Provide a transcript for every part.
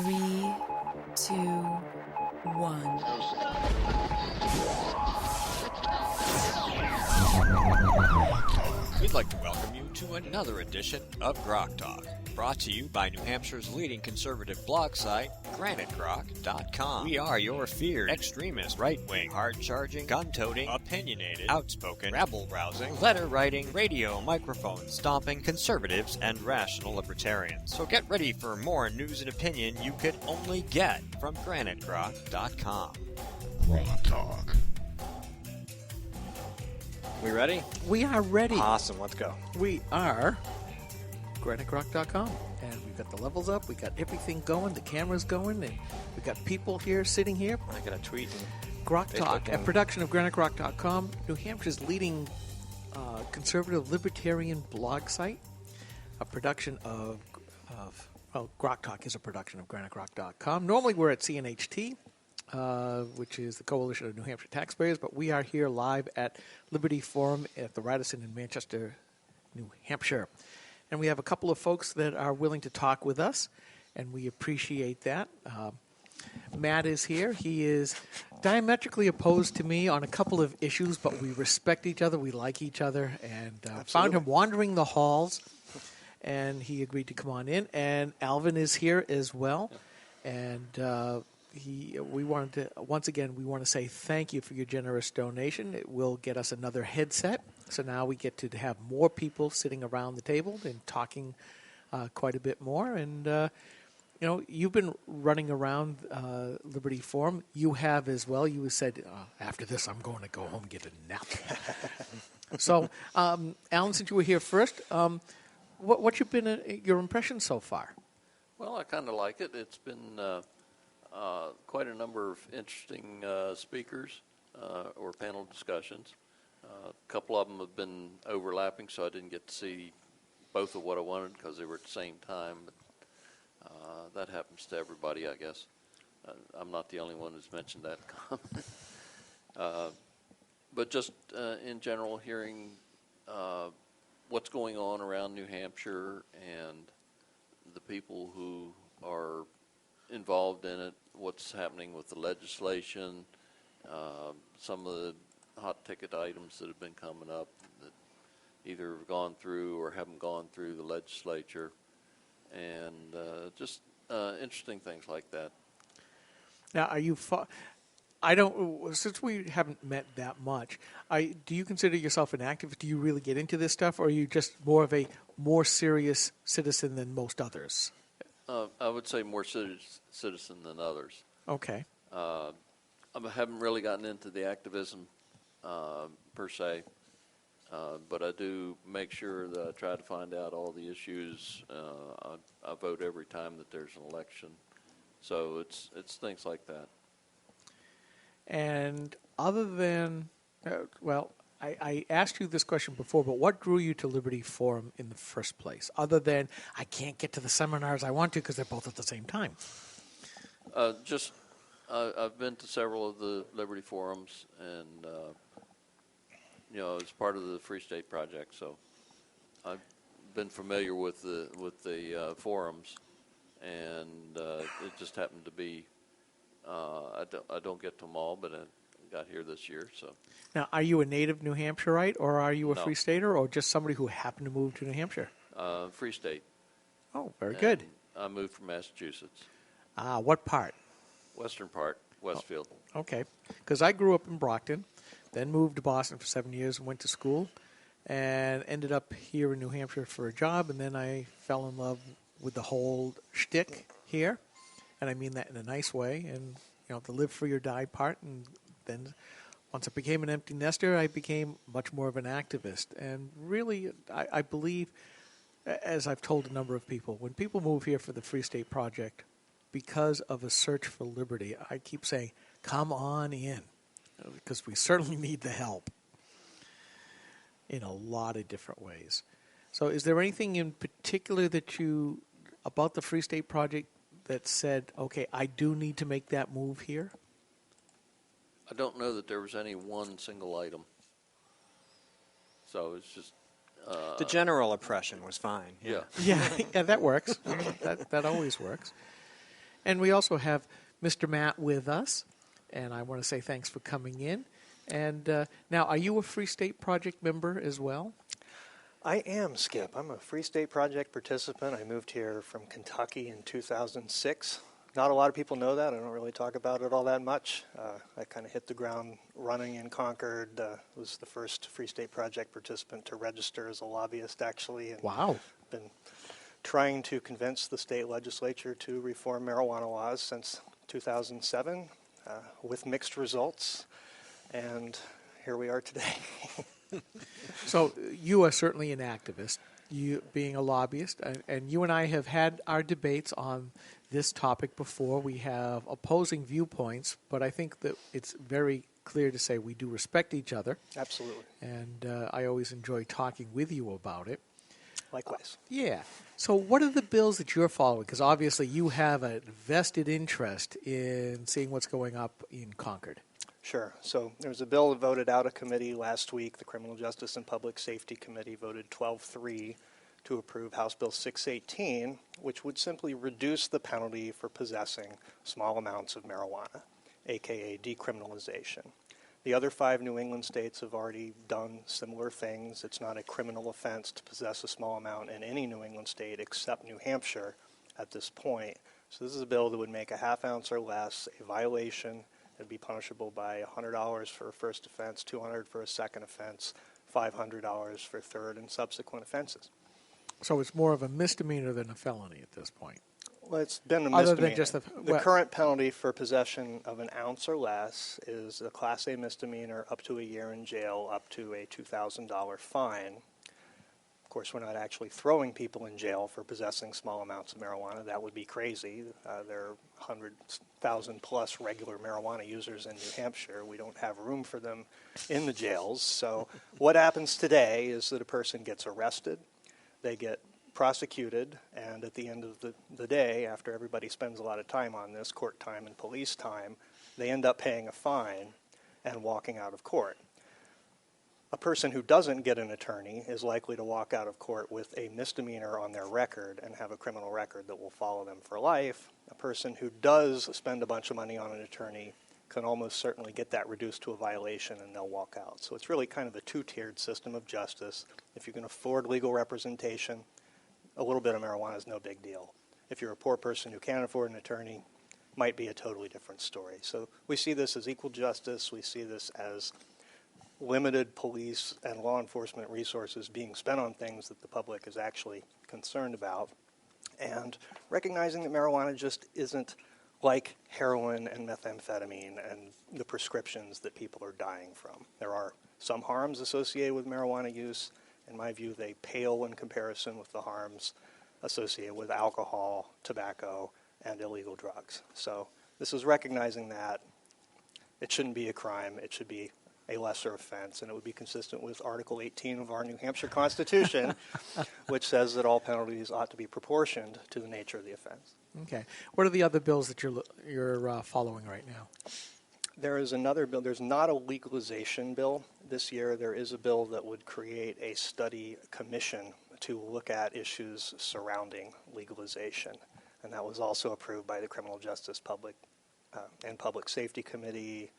3, 2, 1. We'd like to welcome you to another edition of GrokTALK, brought to you by New Hampshire's leading conservative blog site, GrokTALK.com. We are your feared extremist, right-wing, hard-charging, gun-toting, opinionated, outspoken, rabble-rousing, letter-writing, radio microphone-stomping conservatives and rational libertarians. So get ready for more news and opinion you could only get from GrokTALK.com. GrokTALK. We ready? We are ready. Awesome, let's go. We are GrokTALK.com, and we've got the levels up, we got everything going, the camera's going, and we've got people here, sitting here. I got a tweet. GrokTALK, a production of GrokTALK.com, New Hampshire's leading conservative libertarian blog site, a production of GrokTALK is a production of GrokTALK.com. Normally we're at CNHT, which is the Coalition of New Hampshire Taxpayers, but we are here live at Liberty Forum at the Radisson in Manchester, New Hampshire. And we have a couple of folks that are willing to talk with us, and we appreciate that. Matt is here. He is diametrically opposed to me on a couple of issues, but we respect each other, we like each other, and found him wandering the halls, and he agreed to come on in. And Alvin is here as well, and we wanted to, once again, we want to say thank you for your generous donation. It will get us another headset. So now we get to have more people sitting around the table and talking quite a bit more. And, you've been running around Liberty Forum. You have as well. You said, after this, I'm going to go home and get a nap. So, Alan, since you were here first, what's been your impression so far? Well, I kind of like it. It's been quite a number of interesting speakers or panel discussions. A couple of them have been overlapping, so I didn't get to see both of what I wanted because they were at the same time. But that happens to everybody, I guess. I'm not the only one who's mentioned that comment. But just in general, hearing what's going on around New Hampshire and the people who are involved in it, what's happening with the legislation, some of the hot ticket items that have been coming up that either have gone through or haven't gone through the legislature, and just interesting things like that. Now, are you? Since we haven't met that much, do you consider yourself an activist? Do you really get into this stuff, or are you just more of a more serious citizen than most others? I would say more citizen than others. Okay. I haven't really gotten into the activism per se, but I do make sure that I try to find out all the issues. I vote every time that there's an election, so it's things like that. And other than, I asked you this question before, but what drew you to Liberty Forum in the first place, other than I can't get to the seminars I want to because they're both at the same time? I've been to several of the Liberty Forums, and as part of the Free State Project, so I've been familiar with the forums, and it just happened to be I don't get to them all, but I got here this year. So now, are you a native New Hampshireite, or are you a No. Free Stater, or just somebody who happened to move to New Hampshire? Free State. Oh, very good. I moved from Massachusetts. What part? Western part, Westfield. Okay, because I grew up in Brockton, then moved to Boston for 7 years and went to school, and ended up here in New Hampshire for a job, and then I fell in love with the whole shtick here, and I mean that in a nice way, and the live free or die part, and then once I became an empty nester, I became much more of an activist, and really, I believe, as I've told a number of people, when people move here for the Free State Project, because of a search for liberty, I keep saying, come on in, because we certainly need the help in a lot of different ways. So is there anything in particular about the Free State Project that said, okay, I do need to make that move here? I don't know that there was any one single item. So it's just The general oppression was fine. Yeah. Yeah, that works. That always works. And we also have Mr. Matt with us, and I want to say thanks for coming in. And now, are you a Free State Project member as well? I am, Skip. I'm a Free State Project participant. I moved here from Kentucky in 2006. Not a lot of people know that. I don't really talk about it all that much. I kind of hit the ground running in Concord. Was the first Free State Project participant to register as a lobbyist, actually. And Wow. been trying to convince the state legislature to reform marijuana laws since 2007 with mixed results. And here we are today. So you are certainly an activist, you being a lobbyist, and you and I have had our debates on this topic before. We have opposing viewpoints, but I think that it's very clear to say we do respect each other. Absolutely. And I always enjoy talking with you about it. Likewise. Yeah. So what are the bills that you're following? Because obviously you have a vested interest in seeing what's going up in Concord. Sure. So there was a bill that voted out of committee last week. The Criminal Justice and Public Safety Committee voted 12-3 to approve House Bill 618, which would simply reduce the penalty for possessing small amounts of marijuana, aka decriminalization. The other 5 New England states have already done similar things. It's not a criminal offense to possess a small amount in any New England state except New Hampshire at this point. So this is a bill that would make a half ounce or less a violation. It'd be punishable by $100 for a first offense, $200 for a second offense, $500 for third and subsequent offenses. So it's more of a misdemeanor than a felony at this point. Well, it's been a Other misdemeanor. than just the current penalty for possession of an ounce or less is a Class A misdemeanor, up to a year in jail, up to a $2,000 fine. Of course, we're not actually throwing people in jail for possessing small amounts of marijuana. That would be crazy. There are 100,000 plus regular marijuana users in New Hampshire. We don't have room for them in the jails. So what happens today is that a person gets arrested, they get prosecuted, and at the end of the day, after everybody spends a lot of time on this, court time and police time, they end up paying a fine and walking out of court. A person who doesn't get an attorney is likely to walk out of court with a misdemeanor on their record and have a criminal record that will follow them for life. A person who does spend a bunch of money on an attorney can almost certainly get that reduced to a violation and they'll walk out. So it's really kind of a two-tiered system of justice. If you can afford legal representation, a little bit of marijuana is no big deal. If you're a poor person who can't afford an attorney, might be a totally different story. So we see this as equal justice. We see this as limited police and law enforcement resources being spent on things that the public is actually concerned about, and recognizing that marijuana just isn't like heroin and methamphetamine and the prescriptions that people are dying from. There are some harms associated with marijuana use. In my view, they pale in comparison with the harms associated with alcohol, tobacco, and illegal drugs. So this is recognizing that it shouldn't be a crime. It should be a lesser offense, and it would be consistent with Article 18 of our New Hampshire Constitution, which says that all penalties ought to be proportioned to the nature of the offense. Okay. What are the other bills that you're following right now? There is another bill. There's not a legalization bill this year. There is a bill that would create a study commission to look at issues surrounding legalization, and that was also approved by the Criminal Justice and Public Safety Committee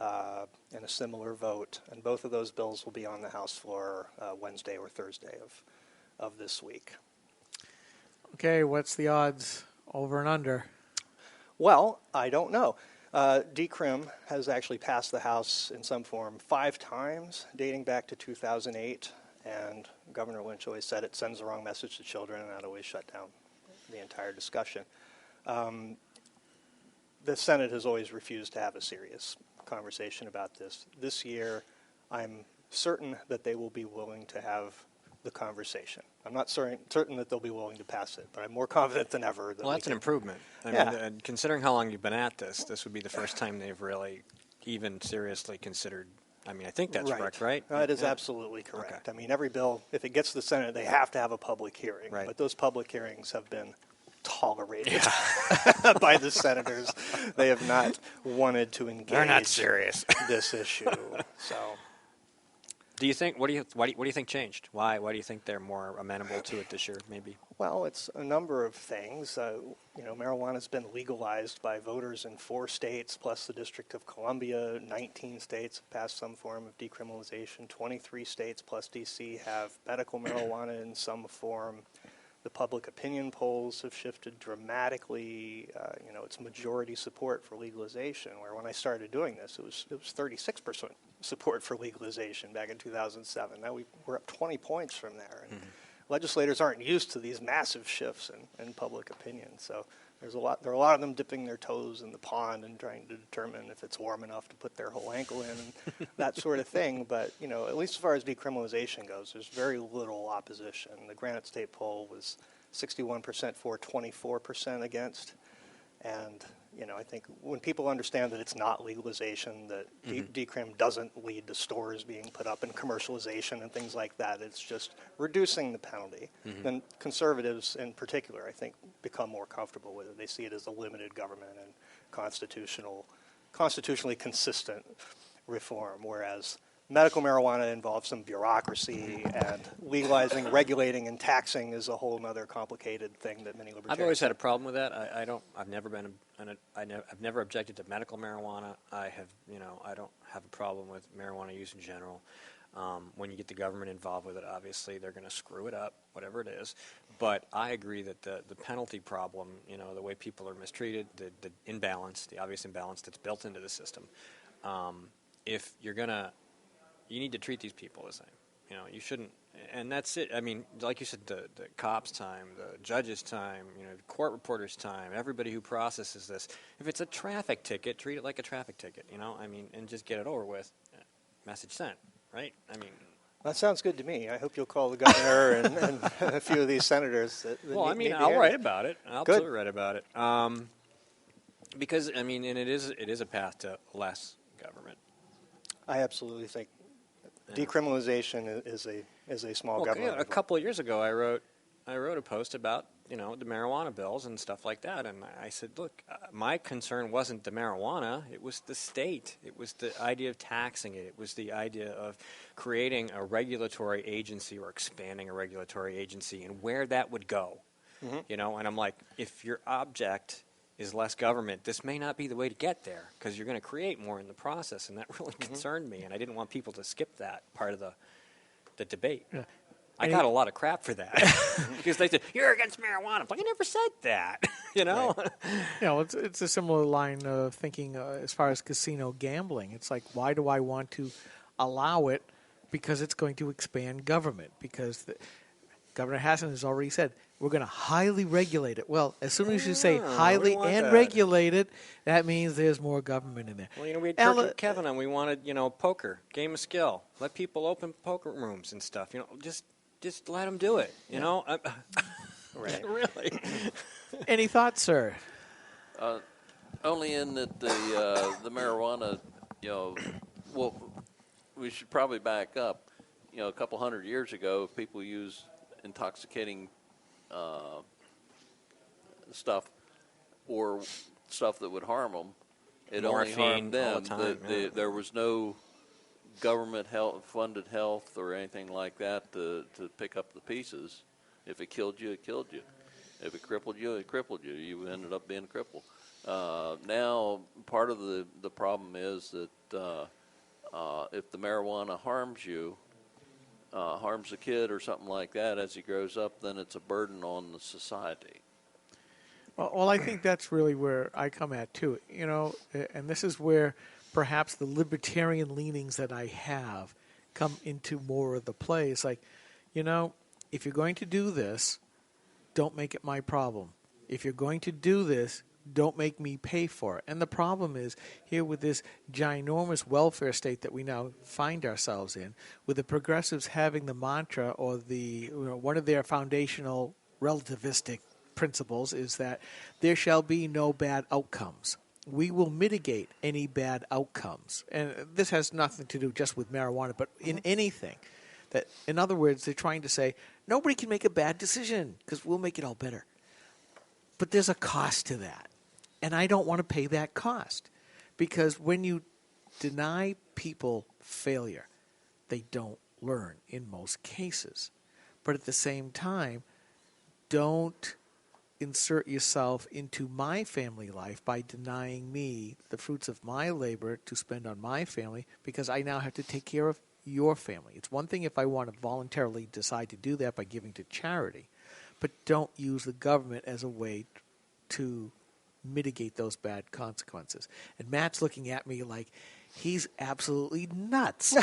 in a similar vote, and both of those bills will be on the House floor Wednesday or Thursday of this week. Okay, what's the odds over and under? Well, I don't know. Decrim has actually passed the House in some form 5 times, dating back to 2008, and Governor Lynch always said it sends the wrong message to children, and that always shut down the entire discussion. The Senate has always refused to have a serious conversation about this. This year, I'm certain that they will be willing to have the conversation. I'm not certain that they'll be willing to pass it, but I'm more confident than ever. Well, that's an improvement. I mean, considering how long you've been at this would be the first time they've really even seriously considered. I mean, I think that's correct, right? It is absolutely correct. Okay. I mean, every bill, if it gets to the Senate, they have to have a public hearing. Right. But those public hearings have been tolerated by the senators. They have not wanted to engage. They're not serious. This issue. So, Do you think? What do you think changed? Why do you think they're more amenable to it this year? Maybe. Well, it's a number of things. Marijuana's been legalized by voters in 4 states, plus the District of Columbia. 19 states have passed some form of decriminalization. 23 states plus D.C. have medical marijuana in some form. The public opinion polls have shifted dramatically. It's majority support for legalization, where when I started doing this, it was 36% support for legalization back in 2007. Now we're up 20 points from there. And legislators aren't used to these massive shifts in public opinion. So there are a lot of them dipping their toes in the pond and trying to determine if it's warm enough to put their whole ankle in and that sort of thing. But, at least as far as decriminalization goes, there's very little opposition. The Granite State poll was 61% for, 24% against. And, I think when people understand that it's not legalization, that decrim doesn't lead to stores being put up and commercialization and things like that, it's just reducing the penalty. Then conservatives in particular, I think, become more comfortable with it. They see it as a limited government and constitutionally consistent reform, whereas medical marijuana involves some bureaucracy, and legalizing, regulating, and taxing is a whole other complicated thing that many libertarians. I've always had a problem with that. I've never objected to medical marijuana. I don't have a problem with marijuana use in general. When you get the government involved with it, obviously they're going to screw it up, whatever it is. But I agree that the penalty problem, the way people are mistreated, the imbalance, the obvious imbalance that's built into the system. If you're gonna You need to treat these people the same. You shouldn't, and that's it. I mean, like you said, the cops' time, the judges' time, the court reporters' time, everybody who processes this. If it's a traffic ticket, treat it like a traffic ticket, and just get it over with. Message sent, right? That sounds good to me. I hope you'll call the governor and a few of these senators. I'll write about it. I'll absolutely write about it. Because, and it is a path to less government. I absolutely think decriminalization is a small government. A couple of years ago, I wrote a post about the marijuana bills and stuff like that, and I said, look, my concern wasn't the marijuana; it was the state. It was the idea of taxing it. It was the idea of creating a regulatory agency or expanding a regulatory agency, and where that would go. And I'm like, if your object is less government, this may not be the way to get there, because you're going to create more in the process, and that really concerned me, and I didn't want people to skip that part of the debate. Yeah. I got a lot of crap for that because they said, you're against marijuana. I'm like, I never said that, Right. It's a similar line of thinking as far as casino gambling. It's like, why do I want to allow it? Because it's going to expand government. Because Governor Hassan has already said, we're going to highly regulate it. Well, as soon as you say highly and regulated, that means there's more government in there. Well, we had Kirk and Kevin on. We wanted, poker, game of skill. Let people open poker rooms and stuff. Just let them do it. Right. Really. Any thoughts, sir? Only in that the marijuana, well, we should probably back up. A couple hundred years ago, people used intoxicating stuff or stuff that would harm them. It only harmed them. There was no government funded health or anything like that to pick up the pieces. If it killed you, it killed you. If it crippled you, it crippled you. You ended up being crippled. Now, part of the problem is that if the marijuana harms you, harms a kid or something like that as he grows up, then it's a burden on the society. Well, I think that's really where I come at, too. And this is where perhaps the libertarian leanings that I have come into more of the play. It's like, if you're going to do this, don't make it my problem. If you're going to do this, don't make me pay for it. And the problem is here with this ginormous welfare state that we now find ourselves in, with the progressives having the mantra or one of their foundational relativistic principles is that there shall be no bad outcomes. We will mitigate any bad outcomes. And this has nothing to do just with marijuana, but in anything. That, in other words, they're trying to say, nobody can make a bad decision because we'll make it all better. But there's a cost to that. And I don't want to pay that cost. Because when you deny people failure, they don't learn in most cases. But at the same time, don't insert yourself into my family life by denying me the fruits of my labor to spend on my family, because I now have to take care of your family. It's one thing if I want to voluntarily decide to do that by giving to charity, but don't use the government as a way to mitigate those bad consequences. And Matt's looking at me like he's absolutely nuts.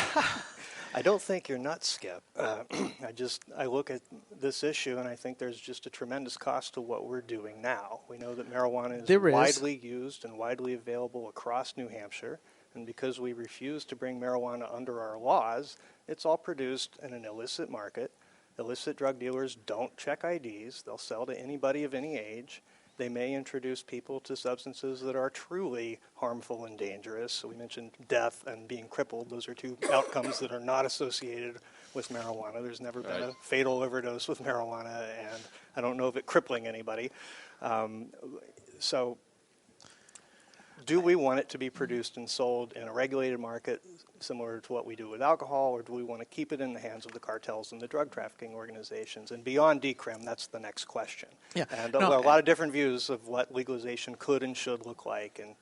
I don't think you're nuts, Skip. I look at this issue and I think there's just a tremendous cost to what we're doing now. We know that marijuana is widely used and widely available across New Hampshire, and because we refuse to bring marijuana under our laws, it's all produced in an illicit market. Illicit drug dealers don't check IDs. They'll sell to anybody of any age. They may introduce people to substances that are truly harmful and dangerous. So we mentioned death and being crippled. Those are two outcomes that are not associated with marijuana. There's never been a fatal overdose with marijuana, and I don't know of it crippling anybody. So do we want it to be produced and sold in a regulated market similar to what we do with alcohol, or do we want to keep it in the hands of the cartels and the drug trafficking organizations? And beyond decrim, that's the next question. Yeah. And a lot of different views of what legalization could and should look like. And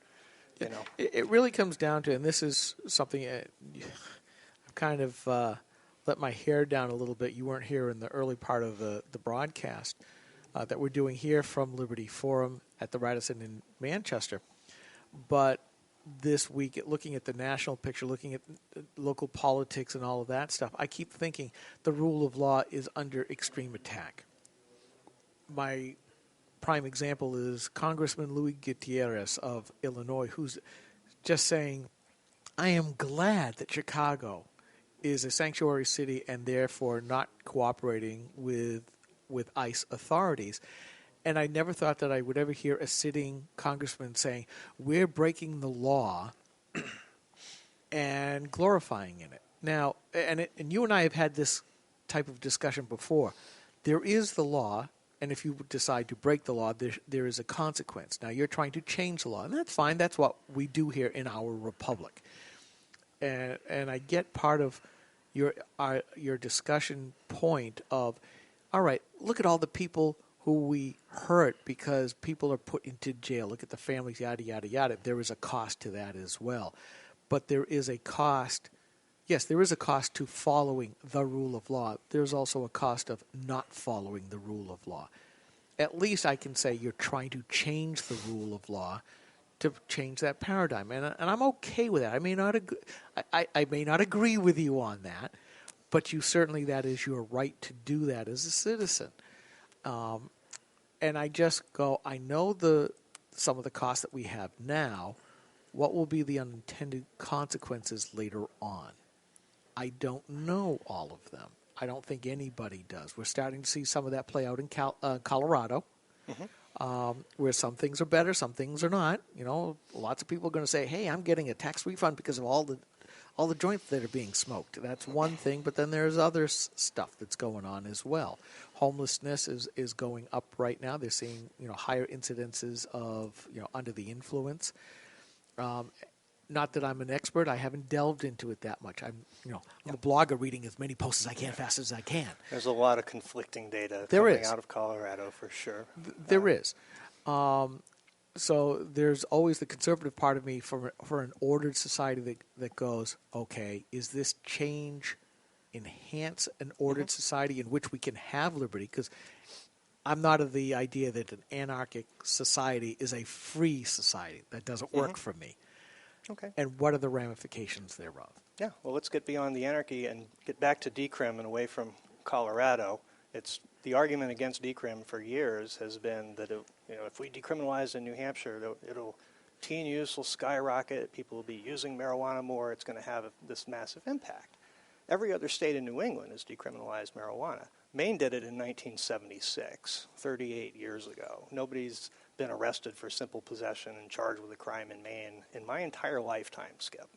you know, it really comes down to, and this is something I've kind of let my hair down a little bit. You weren't here in the early part of the broadcast that we're doing here from Liberty Forum at the Radisson in Manchester. But this week, looking at the national picture, looking at local politics and all of that stuff, I keep thinking the rule of law is under extreme attack. My prime example is Congressman Luis Gutierrez of Illinois, who's just saying, I am glad that Chicago is a sanctuary city and therefore not cooperating with ICE authorities. And I never thought that I would ever hear a sitting congressman saying, we're breaking the law and glorifying in it. Now, and you and I have had this type of discussion before. There is the law, and if you decide to break the law, there is a consequence. Now, you're trying to change the law, and that's fine. That's what we do here in our republic. And I get part of your discussion point of, all right, look at all the people who we hurt because people are put into jail. Look at the families, yada, yada, yada. There is a cost to that as well. But there is a cost. Yes, there is a cost to following the rule of law. There's also a cost of not following the rule of law. At least I can say you're trying to change the rule of law to change that paradigm. And I'm okay with that. I may not agree with you on that, but that is your right to do that as a citizen. And I just go, I know some of the costs that we have now. What will be the unintended consequences later on? I don't know all of them. I don't think anybody does. We're starting to see some of that play out in Colorado, where some things are better, some things are not. You know, lots of people are going to say, hey, I'm getting a tax refund because of all the joints that are being smoked. That's one thing, but then there's other stuff that's going on as well. Homelessness is going up right now. They're seeing higher incidences of under the influence. Not that I'm an expert. I haven't delved into it that much. I'm a blogger reading as many posts as I can, fast as I can. There's a lot of conflicting data coming out of Colorado for sure. There is. So there's always the conservative part of me for an ordered society that goes, okay, is this change enhance an ordered society in which we can have liberty? Because I'm not of the idea that an anarchic society is a free society. That doesn't work for me. Okay. And what are the ramifications thereof? Yeah, well, let's get beyond the anarchy and get back to decrim and away from Colorado. It's the argument against decrim for years has been that if we decriminalize in New Hampshire, teen use will skyrocket. People will be using marijuana more. It's going to have this massive impact. Every other state in New England has decriminalized marijuana. Maine did it in 1976, 38 years ago. Nobody's been arrested for simple possession and charged with a crime in Maine in my entire lifetime, Skip.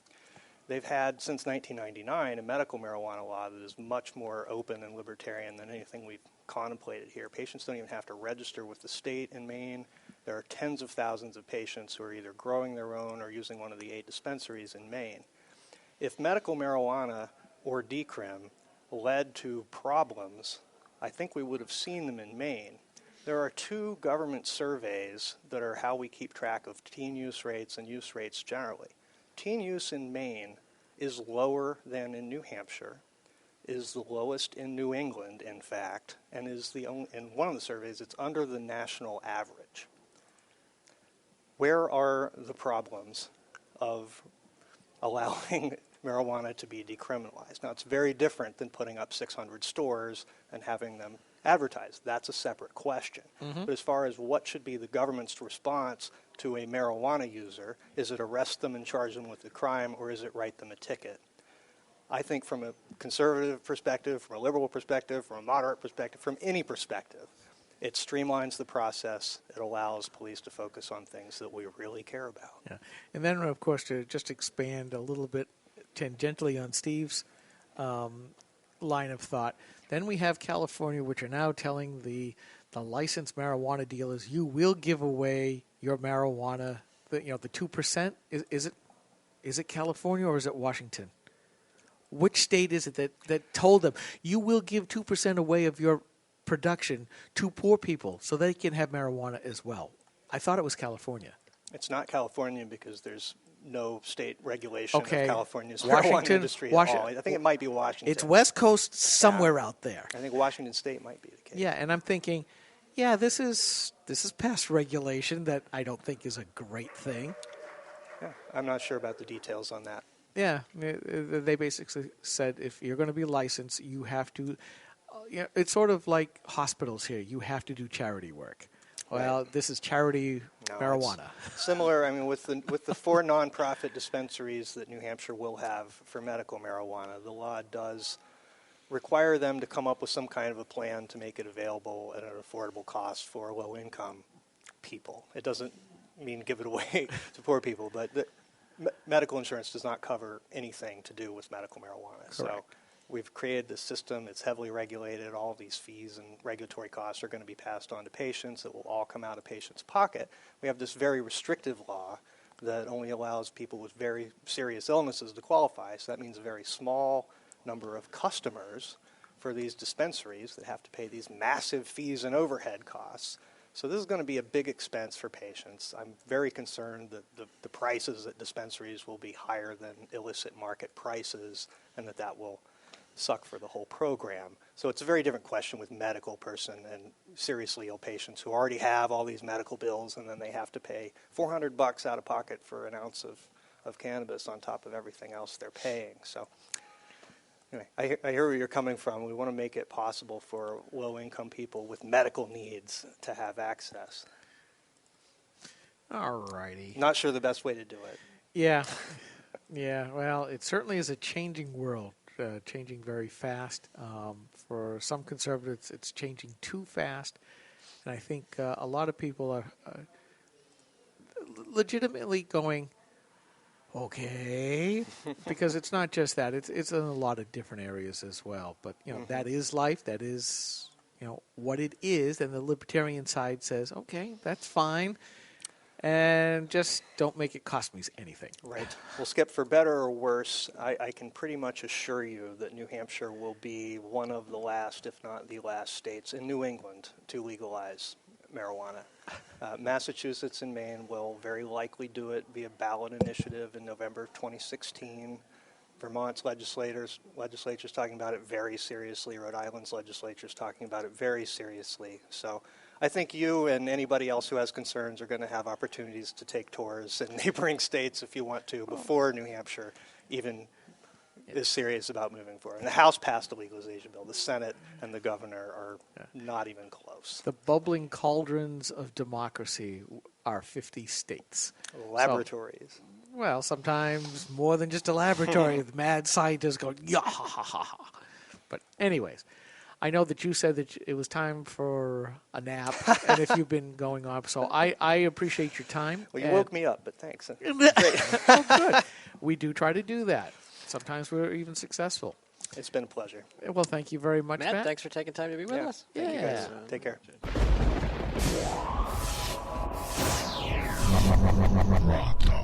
They've had, since 1999, a medical marijuana law that is much more open and libertarian than anything we've contemplated here. Patients don't even have to register with the state in Maine. There are tens of thousands of patients who are either growing their own or using one of the 8 dispensaries in Maine. If medical marijuana or decrim led to problems, I think we would have seen them in Maine. There are 2 government surveys that are how we keep track of teen use rates and use rates generally. Teen use in Maine is lower than in New Hampshire, is the lowest in New England, in fact, and is the only, in one of the surveys, it's under the national average. Where are the problems of allowing marijuana to be decriminalized? Now, it's very different than putting up 600 stores and having them advertised. That's a separate question. But as far as what should be the government's response to a marijuana user, is it arrest them and charge them with the crime, or is it write them a ticket? I think from a conservative perspective, from a liberal perspective, from a moderate perspective, from any perspective, it streamlines the process. It allows police to focus on things that we really care about. Yeah. And then, of course, to just expand a little bit tangentially on Steve's line of thought, then we have California, which are now telling the licensed marijuana dealers, you will give away your marijuana, the 2%. Is it California or is it Washington? Which state is it that told them, you will give 2% away of your production to poor people so they can have marijuana as well? I thought it was California. It's not California because there's no state regulation of California's Washington, marijuana industry at all. I think it might be Washington. It's West Coast somewhere out there. I think Washington State might be the case. Yeah, and I'm thinking, yeah, this is past regulation that I don't think is a great thing. Yeah, I'm not sure about the details on that. Yeah, they basically said if you're going to be licensed, you have to. It's sort of like hospitals here. You have to do charity work. Well, Right. This is charity marijuana. Similar, I mean, with the 4 nonprofit dispensaries that New Hampshire will have for medical marijuana, the law does require them to come up with some kind of a plan to make it available at an affordable cost for low-income people. It doesn't mean give it away to poor people, but medical insurance does not cover anything to do with medical marijuana. Correct. So we've created this system. It's heavily regulated. All these fees and regulatory costs are going to be passed on to patients. It will all come out of patients' pocket. We have this very restrictive law that only allows people with very serious illnesses to qualify. So that means a very small number of customers for these dispensaries that have to pay these massive fees and overhead costs. So this is going to be a big expense for patients. I'm very concerned that the prices at dispensaries will be higher than illicit market prices and that will suck for the whole program. So it's a very different question with medical person and seriously ill patients who already have all these medical bills and then they have to pay $400 out of pocket for an ounce of cannabis on top of everything else they're paying. So anyway, I hear where you're coming from. We want to make it possible for low-income people with medical needs to have access. All righty. Not sure the best way to do it. Yeah. Yeah, well, it certainly is a changing world, changing very fast. For some conservatives, it's changing too fast. And I think a lot of people are legitimately going, okay, because it's not just that. It's in a lot of different areas as well. But, that is life. That is, what it is. And the libertarian side says, okay, that's fine. And just don't make it cost me anything. Right. Well, Skip, for better or worse, I can pretty much assure you that New Hampshire will be one of the last, if not the last, states in New England to legalize marijuana. Massachusetts and Maine will very likely do it via ballot initiative in November 2016. Vermont's legislature's talking about it very seriously. Rhode Island's legislature is talking about it very seriously. So I think you and anybody else who has concerns are going to have opportunities to take tours in neighboring states if you want to before New Hampshire even is serious about moving forward. And the House passed a legalization bill. The Senate and the governor are not even close. The bubbling cauldrons of democracy are 50 states. Laboratories. Well, sometimes more than just a laboratory. The mad scientists go, yeah, ha, ha, ha, ha. But anyways, I know that you said that it was time for a nap, and if you've been going on, so I appreciate your time. Well, you woke me up, but thanks. Oh, good. We do try to do that. Sometimes we're even successful. It's been a pleasure. Well, thank you very much, Matt. Thanks for taking time to be with us. Thank you guys. Take care. GrokTALK.